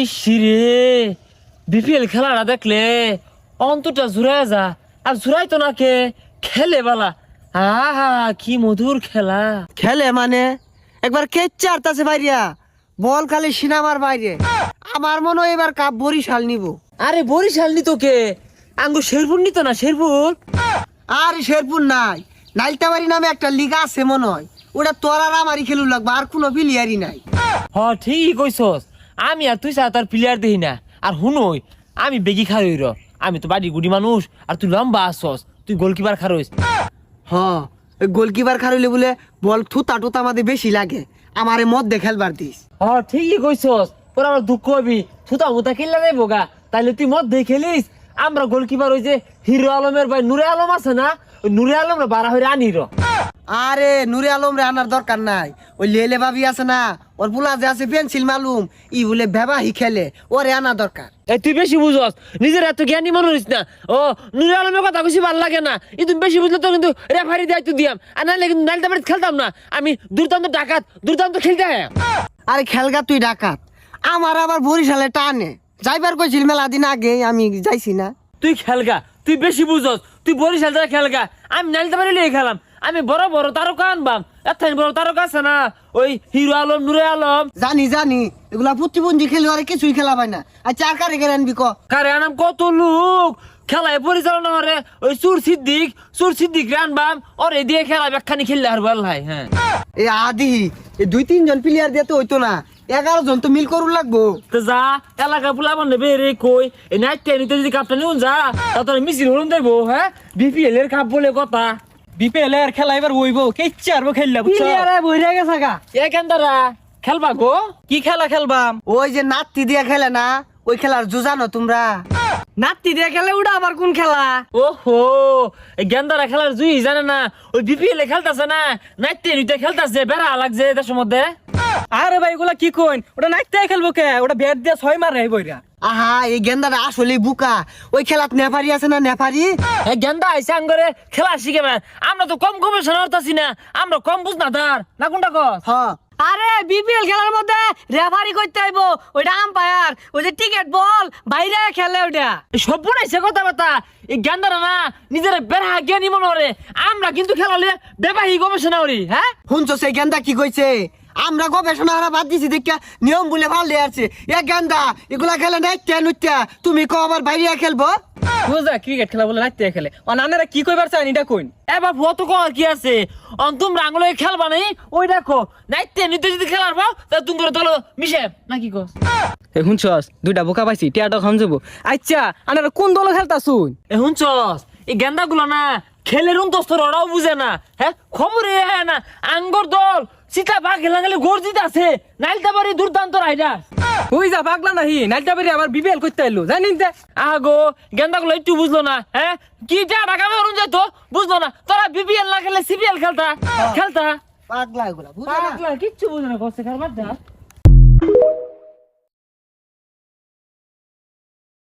ইসিরে BPL খেলাটা দেখলে অন্তটা জুড়ায় যা আর জুড়াই তো নাকে খেলে বালা। আহা কি মধুর খেলা। খেলে মানে একবার কেচ্ছে আরতাছে বাইরিয়া বল খালি সিনেমার বাইরে। আমার মনে হয় এবার কাপ বরিশাল নিব। আরে বরিশাল নি তোকে আঙ্গু শেরপুর নিত না শেরপুর। আর শেরপুর নাই, নাইলতাবাড়ি নামে একটা লিগা আছে মনে হয়, ওটা তোর আর আমারই খেলু লাগবে, আর কোনো প্লেয়ারই নাই। হ ঠিকই কইছস, আমি আর তুই তার প্লেয়ার দেখি না। আর হুনই আমি বেগি খারই র, আমি তো বাড়ি গুড়ি মানুষ আর তুই লম্বা আসছস, তুই গোলকিপার খারইস। হ গোলকিপার খারইলে বলে বল থুতা টুতা আমাদের বেশি লাগে, আমারে মধ্যে খেলবার দিস। হ ঠিকই কইছস, তোর আমার দুঃখ হবি থুতা মুতা খেললে যাইব গা, তাইলে তুই মধ্যে খেলিস। আমরা গোলকিপার ওই যে হিরো আলমের ভাই নুরে আলম আছে না, ওই নুরে আলম বাড়া হইরে আনি র। আরে নুরে আলম রে আনার দরকার নাই, ওই লেলে ভাবি আছে না, ওর পুলা যে আছে পেন্সিল মালুম, ই বলে বেবাহি খেলে, ওরে আনা দরকার। এই তুই বেশি বুঝস, নিজের এত জ্ঞানী মনে হইস না। ও নুরে আলমের কথা বেশি ভালো লাগে না, ই তুমি বেশি বুঝলে তো কিন্তু রেফারি দায়িত্ব দিয়াম, আর নাহলে কিন্তু নাইলতে বাড়িতে খেলতাম না। আমি দুর্দান্ত ডাকাত, দুর্দান্ত খেলতে হয়। আরে খেলগা তুই ডাকাত, আমার আবার বরিশালে টানে যাইবার কইছিল মেলা দিন আগে, আমি যাইছি না। তুই খেলগা, তুই বেশি বুঝস, তুই বরিশাল ধরে খেলগা। আমি নাইলতে বাড়ি লিয়ে খেলাম, আমি বড় বড় তারকা আনবাম। এত বড় তারকা আছে না, ওই হিরো আলম নুরে আলম। জানি জানি এগুলা প্রতিবন্ধী খেলে আর কিছুই খেলা পায় না। আচ্ছা আর কারে কারে আনবি ক? কারে আনাম কত লোক খেলায় পরিচালনা করে, ওই সুর সিদ্দিক আনবাম, ওরে দিয়ে খেলা ব্যাখ্যানি খেললে আর বল ভাই। হ্যাঁ এ আদি এই 2-3 জন প্লেয়ার দিয়ে তো হইতো না, 11 জন তো মিল করুন লাগবো। তো যা এলাকা পোলা বান্ধে বেরে কই এই নাইট টেনিতে যদি কাপটা নিউন যা, তাহলে মিছিল হলুন দেবো। হ্যাঁ বিপিএল এর কাপ বলে কথা, বিপিএল এর খেলা এবার হইব, কেচ্ছে আরবো খেললা বুঝছো? বইরা গেছে গা। এ কেন্দারা খেলবা গো? কি খেলা খেলবাম? ওই যে নাতি দিয়ে খেলে না, ওই খেলার জুজানো তোমরা? নাতি দিয়ে খেলে ওটা আবার কোন খেলা? ওহো এই গেন্দারা খেলার জুই জানে না, ওই বিপিএল এ খেলতাছে না, নাইট টেনিতে খেলতাছে, বেড়া লাগছে দেশের মধ্যে। আরে ভাই এগুলা কি কইন, ওটা নাইতে খেলবো কে? ওটা ব্যাট দিয়ে 6 মারে বইরা। আহা এই গেন্দারা আসলে বুকা, ওই খেলাত নেপারি আছে না, নেপারি এই গেন্দা আইসা আঙ্গরে খেলা শিখে ম্যান। আমরা তো কম গবেষণা করতেছি না, আমরা কম বুঝ না তার না কোনটা কস? হ। আরে বিপিএল খেলার মধ্যে রেফারি করতে আইব, ওইটা আম্পায়ার, ওই যে টিকেট বল বাইরে খেলে ওটা। সব বনাইছে কথাবার্তা। এই গেন্দারা না নিজের বেড়া জ্ঞানী মনে করে, আমরা কিন্তু খেলালে বেবাহী গবেষণা করি। হ্যাঁ শুনছো সেই গেন্দা কি কইছে? আমরা গবেষণা হারা বাদ দিছি দেখা নিয়ম বলে ভালো আছে। এ গেন্দা এগুলা খেলে নাই কেন, তুমি কো আবার বাইরে খেলবো? বুঝা ক্রিকেট খেলা বলে নাইতে খেলে, ও নানারা কি কইবার চান এটা কইন। এ বাবু অত কর কি আছে, অন্তম রাঙলে খেলবা নাই ওই দেখো নাইতে নিতে যদি খেলার পাও তা তুমি দল মিশে নাকি কস? এ শুনছস দুইটা বোকা পাইছি, টিয়াটা খাম যাবো। আচ্ছা আনারা কোন দল খেলতাছুন? এ শুনছস এই গেন্দা গুলো না খেলের অন্তস্তর ওরাও বুঝে না। হ্যাঁ খবরে না আঙ্গর দল সীতা বা খেলা গেলে গর্জিত আছে, নাইলতে পারি দুর্দান্ত রাইডার। ওই যা পাগলা নাহি, নাইটা বেরি আবার বিপিএল করতে আইলো জানিন তে। আগো গেন্দা গুলো একটু বুঝলো না। হ্যাঁ কি টাকা বেরোন যেত বুঝলো না, তোরা বিপিএল না খেলে সিপিএল খেলতা। পাগলা এগুলা বুঝা না। কিচ্ছু বুঝে না, কষ্ট কারবার